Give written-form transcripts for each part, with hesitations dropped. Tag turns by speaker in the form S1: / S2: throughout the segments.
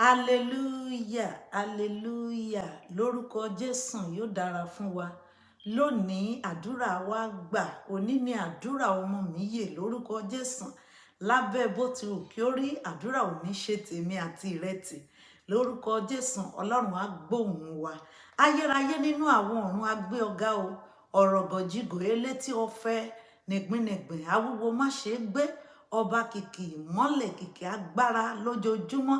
S1: Hallelujah, hallelujah. Lórúkọ Jésù yóò dára fún wa. Lónìí àdúrà wa gbà. Òní ni àdúrà ọmọ mi yè lórúkọ Jésù. Lábẹ́ bó ti wù kí ó rí, àdúrà ò ní ṣe tèmi àti ìrètí. Lórúkọ Jésù, Ọlọ́run á gbóhùn wa. Ayérayé nínú àwọn ọ̀run á gbé ọ̀gá o. Ọ̀rọ̀ gọ̀jígò elétí ọ̀fẹ́ nìgbìnìgbìn awúwo má ṣe é gbé. Ọba kìkì ìmọ́lẹ̀ kìkì agbára lójoojúmọ́.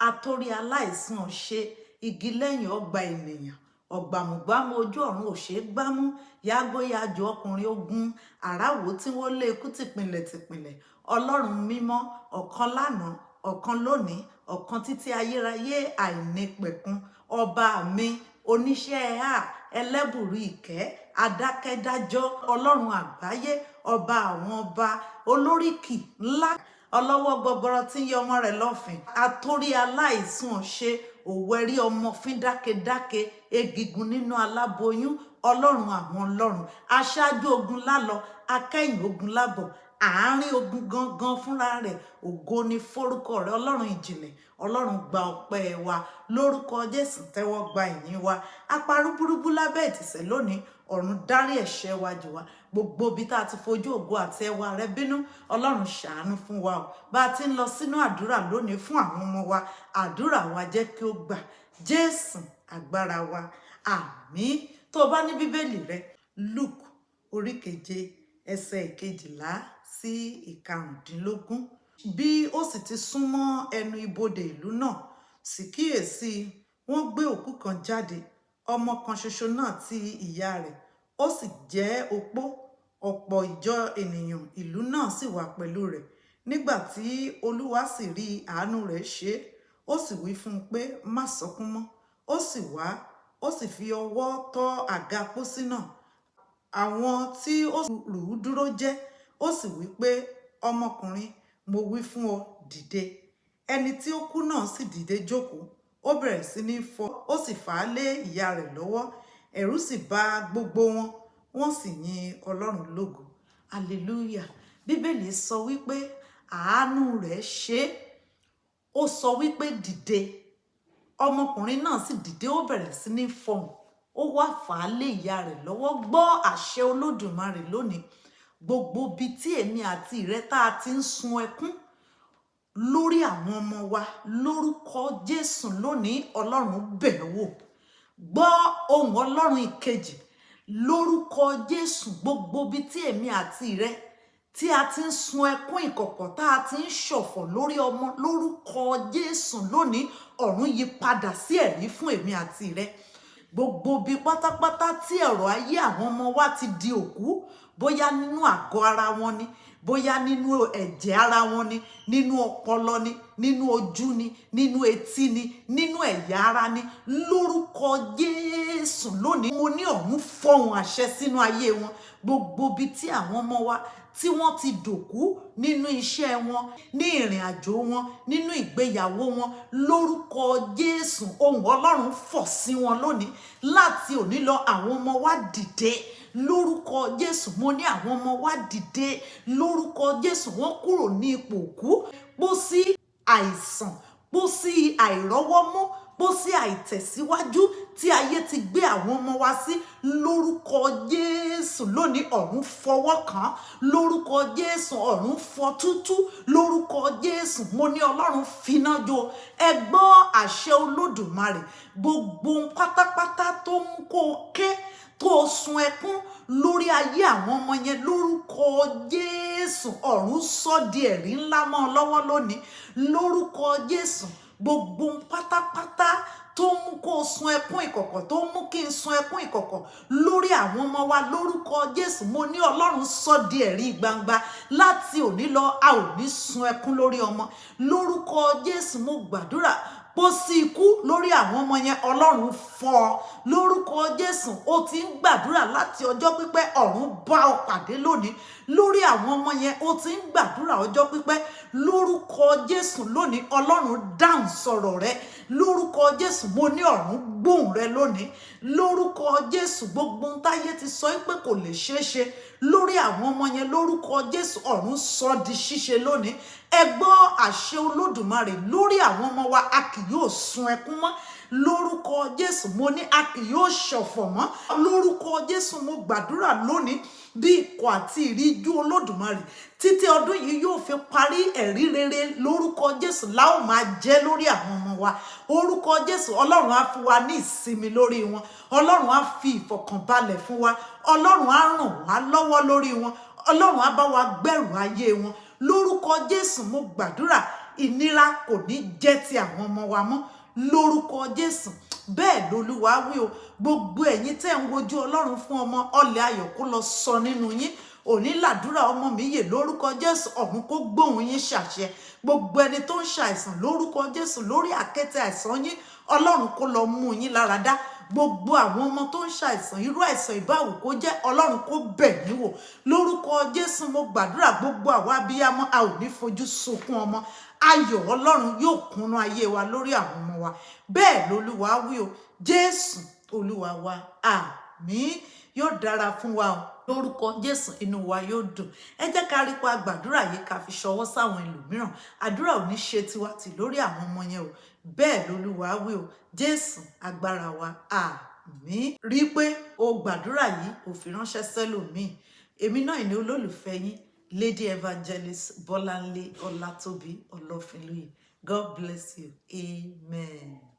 S1: Atórí aláìsàn ṣe igi lẹ́yìn ọgbà ènìyàn. Ọ̀gbàmùgbàmù ojú ọ̀run ò ṣe é gbámú. Yágbóyájò ọkùnrin ogun. Àráwò tí wọ́n lé ikú tìpìnlẹ̀. Ọlọ́run mímọ́, ọ̀kan lánàá, ọ̀kan lónìí, ọ̀kan títí ayérayé àìnípẹ̀kun. Ọba mi, oníṣẹ́ ẹlẹ́bùrú ìkẹ́, adákẹ́dájọ́, ọlọ́run àgbáyé, ọba àwọn ọba, olóríkì ńlá, ọlọ́wọ́ gbọgbọrọ tí ń yọ ọmọ rẹ̀ lọ́fìn, atórí aláìsùn ṣe, òwẹ́rí ọmọ fín dákedáke, egigun nínú aláboyún, ọlọ́run àwọn ọlọ́run, aṣáájú ogun lálọ, akẹ́yìn ogun lábọ̀, àárín ogun gangan fúnra rẹ̀. Ògo ni forúkọ rẹ̀, ọlọ́run ìjìnlẹ̀. Ọlọ́run gba ọpẹ́ wa lórúkọ Jésù, tẹ́wọ́ gba ìyìn wa. Aparúburúbú lábẹ́ ìtìsẹ̀ lónìí, ọ̀run dárí ẹ̀ṣẹ̀ wa jì wá. Gbogbo ibi tá a ti fojú ògo àti ẹwà rẹ bínú, Ọlọ́run ṣàánú fún wa o. Bá a ti ń lọ sínú àdúrà lónìí fún àwọn ọmọ wa, àdúrà wa jẹ́ kí ó gbà. Jésù agbára wa, àmín. Tó o bá ní bíbélì rẹ, Luke orí 7 ẹsẹ̀ 12 sí 15. Bí ó sì ti súnmọ́ ẹnu ibodè ìlú náà, sì kíyèsí, wọ́n gbé òkú kan jáde, ọmọ kan ṣoṣo náà ti ìyá rẹ̀, ó sì jẹ́ opó. Ọ̀pọ̀ ìjọ ènìyàn ìlú náà sì wà pẹ̀lú rẹ̀. Nígbà tí Olúwa sì rí àánú rẹ̀ ṣe, ó sì wí fún un pé má sọkún mọ́. Ó sì wá, ó sì fi ọwọ́ tọ́ àga pósí náà. Àwọn tí ó rù ú dúró jẹ́, ó sì wí pé ọmọkùnrin, mo wí fún ọ, dìde. Ẹni tí ó kú náà sì dìde jókòó. Ó bẹ̀rẹ̀ sí ní fọ́, ó sì fà á lé ìyá rẹ̀ lọ́wọ́. Ẹ̀rù sì bà gbogbo wọn, wọ́n sì yin Ọlọ́run lógo. Hallelujah. Bíbélì sọ wípé àánú rẹ̀ ṣe. Ó sọ wípé dìde. Ọmọkùnrin náà sì dìde, ó bẹ̀rẹ̀ sí ní fọhùn. Ó wá fà á lé ìyá rẹ̀ lọ́wọ́. Gbọ́ àṣẹ Olódùmarè lónìí. Gbogbo ibi tí èmi àti ìrẹ tá a ti ń sun ẹkún lórí àwọn ọmọ wa, lórúkọ Jésù lónìí, Ọlọ́run bẹ̀ wò. Gbọ́ ohùn Ọlọ́run ìkejì. Lórúkọ Jésù, gbogbo ibi tí èmi àti ìrẹ tí a ti ń sun ẹkún ìkọ̀kọ̀, tá a ti ń ṣọ̀fọ̀ lórí ọmọ, lórúkọ Jésù lónìí, ọ̀run yí padà sí ẹ̀rí fún èmi àti ìrẹ. Gbogbo ibi pátápátá tí ọ̀rọ̀ ayé àwọn ọmọ wa ti di òkú, bóyá nínú àgọ́ ara wọn ni, bóyá nínú ẹ̀jẹ̀ ara wọn ni, nínú ọpọlọ ni, nínú ojú ni, nínú etí ni, nínú ẹ̀yà ara ni, lórúkọ Jésù lónìí, mo ní ọ̀run fọhùn àṣẹ sínú ayé wọn. Gbogbo ibi tí àwọn ọmọ wa tí wọ́n ti dòkú nínú iṣẹ́ wọn, ní ìrìn àjò wọn, nínú ìgbéyàwó wọn, lórúkọ Jésù, ohùn Ọlọ́run fọ̀ sí wọn lónìí. Láti òní lọ, àwọn ọmọ wa dìde. Lórúkọ Jésù, mo ní àwọn ọmọ wa dìde. Lórúkọ Jésù, wọ́n kúrò ní ipò òkú, pósí àìsàn, pósí àìrọ́wọ́mú, pósí àìtẹ̀síwájú tí ayé ti gbé àwọn ọmọ wa sí. Lórúkọ Jésù lónìí, ọ̀run fọwọ́ kàn. Lórúkọ Jésù, ọ̀run fọ́ tútú. Lórúkọ Jésù, mo ní Ọlọ́run finá jó. Ẹ gbọ́ àṣẹ Olódùmarè. Gbogbo pátápátá tó mú kó ké, tó sun ẹkún lórí ayé àwọn ọmọ yẹn, lórúkọ Jésù, ọ̀run sọ di ẹ̀rí ńlá mọ́ ọ lọ́wọ́ lónìí. Lórúkọ Jésù, gbogbo pátápátá tó mú kó sun ẹkún ìkọ̀kọ̀, tó mú kí n sun ẹkún ìkọ̀kọ̀ lórí àwọn ọmọ wa, lórúkọ Jésù, mo ní Ọlọ́run sọ di ẹ̀rí gbangba. Láti òní lọ, a ò ní sun ẹkún lórí ọmọ. Lórúkọ Jésù, mo gbàdúrà, pósí ikú lórí àwọn ọmọ yẹn, Ọlọ́run fọ́. lórúkọ Jésù. Ó ti ń gbàdúrà láti ọjọ́ pípẹ́, ọ̀run bá ọ pàdé lónìí lórí àwọn ọmọ yẹn. Ó ti ń gbàdúrà ọjọ́ pípẹ́, lórúkọ Jésù lónìí Ọlọ́run dáhùn sọ̀rọ̀ rẹ. Lórúkọ Jésù mo ní ọ̀run gbóhùn rẹ lónìí. Lórúkọ Jésù gbogbo ohun táyé ti sọ pé kò lè ṣeé ṣe lórí àwọn ọmọ yẹn, lórúkọ Jésù ọ̀run sọ di ṣíṣe lónìí. Ẹ gbọ́ àṣẹ Olódùmarè lórí àwọn ọmọ wa. A kì yóò sun ẹkún mọ́ lórúkọ Jésù. Mo ní a kì yóò ṣọ̀fọ̀ mọ́ lórúkọ Jésù. Mo gbàdúrà lónìí bí ikọ̀ àti ìríjú Olódùmarè títí ọdún yìí yóò fi parí, ẹ̀rí rere lórúkọ Jésù la ó máa jẹ́ lórí àwọn ọmọ wa. Orúkọ Jésù Ọlọ́run á fi wa ní ìsinmi lórí wọn. Ọlọ́run á fi ìfọ̀kànbalẹ̀ fún wa. Ọlọ́run á ràn wá lọ́wọ́ lórí wọn. Ọlọ́run á bá wa gbẹ̀rù ayé wọn. Lórúkọ Jésù mo gbàdúrà ìnira kò ní jẹ́ ti àwọn ọmọ wa mọ́ lórúkọ Jésù. Bẹ́ẹ̀ lolúwa wí o. Gbogbo ẹ̀yin tẹ́ ń wojú Ọlọ́run fún ọmọ, ọlẹ̀ ayọ̀ kó lọ sọ nínú yín. Òní làdúrà ọmọ mi yè lórúkọ Jésù. Ọ̀run kó gbóhùn yín ṣàṣẹ. Gbogbo ẹni tó ń ṣàìsàn lórúkọ Jésù lórí àkéte àìsàn yín, Ọlọ́run kó lọ mú yín lára dá. Gbogbo àwọn ọmọ tó ń ṣàìsàn, irú àìsàn ìbáwò kó jẹ́, Ọlọ́run kó bẹ̀ yín wò lórúkọ Jésù. Mo gbàdúrà gbogbo àwa abiyamọ, a ò ní fojú sunkún ọmọ. Ayọ̀ Ọlọ́run yóò kúnnú ayé wa lórí àwọn ọmọ wa. Bẹ́ẹ̀ lolúwa wí o. Jésù Olúwa wa. Àmín. Yóò dára fún wa o lórúkọ Jésù. Inú wa yóò dùn. Ẹ jẹ́ ká rí pa gbàdúrà yìí ká fi ṣọwọ́ sáwọn ẹlòmíràn. Àdúrà ò ní ṣe tiwa tì lórí àwọn ọmọ yẹn o. Bẹ́ẹ̀ lolúwa wí o. Jésù agbára wa. Àmín. Rí pé o gbàdúrà yìí ò fi ránṣẹ́ sẹ́lòmíì. Èmi náà ni olólùfẹ́ yín, Lady Evangelist Bọ́láńlé Ọlátóbi Ọlọ́finlóye. God bless you. Amen.